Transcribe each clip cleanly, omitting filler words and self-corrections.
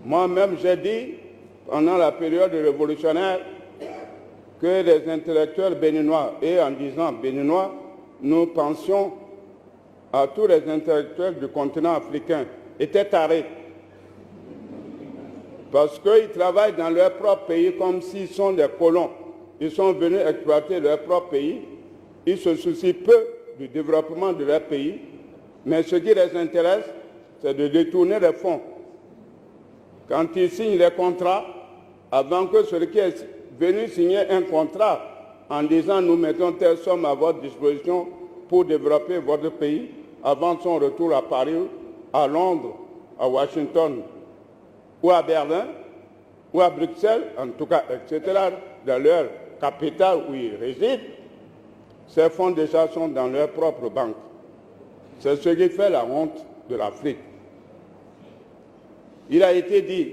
Moi-même, j'ai dit, pendant la période révolutionnaire, que les intellectuels béninois, et en disant béninois, nous pensions à tous les intellectuels du continent africain, étaient tarés. Parce qu'ils travaillent dans leur propre pays comme s'ils sont des colons. Ils sont venus exploiter leur propre pays. Ils se soucient peu du développement de leur pays. Mais ce qui les intéresse, c'est de détourner les fonds. Quand ils signent les contrats, avant que celui qui est venu signer un contrat en disant « nous mettons telle somme à votre disposition pour développer votre pays », avant son retour à Paris, à Londres, à Washington, ou à Berlin, ou à Bruxelles, en tout cas, etc., dans leur capitale où ils résident, ces fonds déjà sont dans leur propre banque. C'est ce qui fait la honte de l'Afrique. Il a été dit,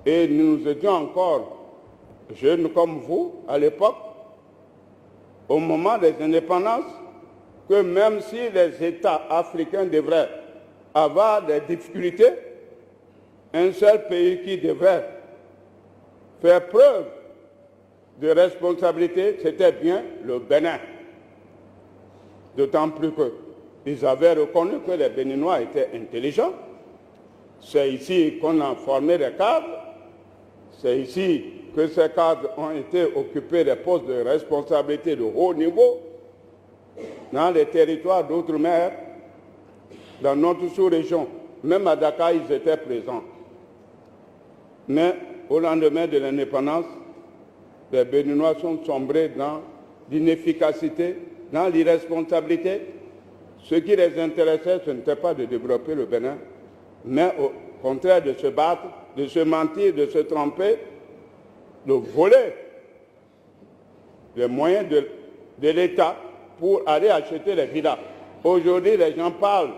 et nous étions encore jeunes comme vous à l'époque, au moment des indépendances, que même si les États africains devraient avoir des difficultés, un seul pays qui devrait faire preuve de responsabilité, c'était bien le Bénin. D'autant plus qu'ils avaient reconnu que les Béninois étaient intelligents. C'est ici qu'on a formé les cadres. C'est ici que ces cadres ont été occupés des postes de responsabilité de haut niveau dans les territoires d'outre-mer, dans notre sous-région. Même à Dakar, ils étaient présents. Mais au lendemain de l'indépendance, les Béninois sont sombrés dans l'inefficacité, dans l'irresponsabilité. Ce qui les intéressait, ce n'était pas de développer le Bénin, mais au contraire de se battre, de se mentir, de se tromper, de voler les moyens de l'État pour aller acheter les villas. Aujourd'hui, les gens parlent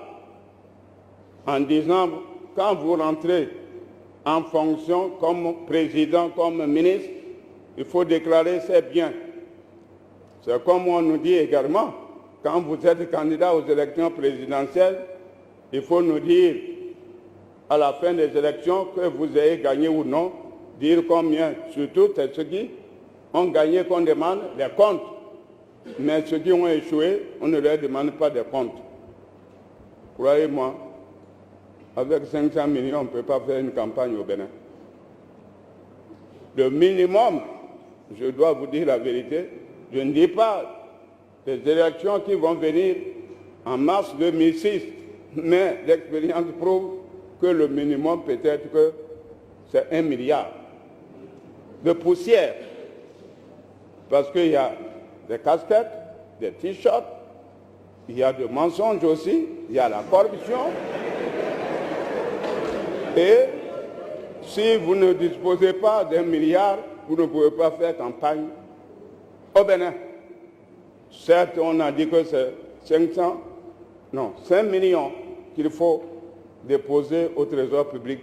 en disant, quand vous rentrez en fonction comme président, comme ministre, il faut déclarer ses biens. C'est comme on nous dit également, quand vous êtes candidat aux élections présidentielles, il faut nous dire à la fin des élections que vous ayez gagné ou non, dire combien. Surtout, c'est ceux qui ont gagné qu'on demande des comptes. Mais ceux qui ont échoué, on ne leur demande pas des comptes. Croyez-moi, avec 500 millions, on ne peut pas faire une campagne au Bénin. Le minimum, je dois vous dire la vérité, je ne dis pas les élections qui vont venir en mars 2006, mais l'expérience prouve que le minimum peut-être que c'est 1 milliard de poussière. Parce qu'il y a des casquettes, des t-shirts, il y a des mensonges aussi, il y a la corruption. Et si vous ne disposez pas d'1 milliard, vous ne pouvez pas faire campagne au Bénin. Certes, on a dit que c'est 5 millions qu'il faut déposer au Trésor public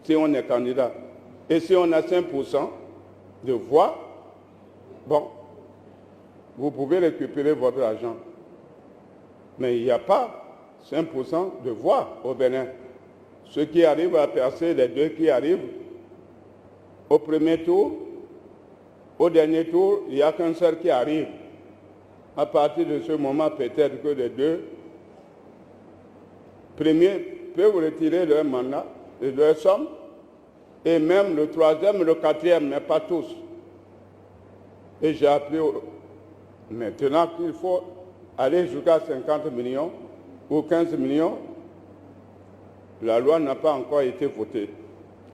si on est candidat. Et si on a 5% de voix, bon, vous pouvez récupérer votre argent. Mais il n'y a pas 5% de voix au Bénin. Ceux qui arrivent à percer, les deux qui arrivent au premier tour, au dernier tour, il n'y a qu'un seul qui arrive. À partir de ce moment, peut-être que les deux premiers peuvent retirer leur mandat et leur somme, et même le troisième et le quatrième, mais pas tous. Et j'ai appris maintenant qu'il faut aller jusqu'à 50 millions ou 15 millions. La loi n'a pas encore été votée.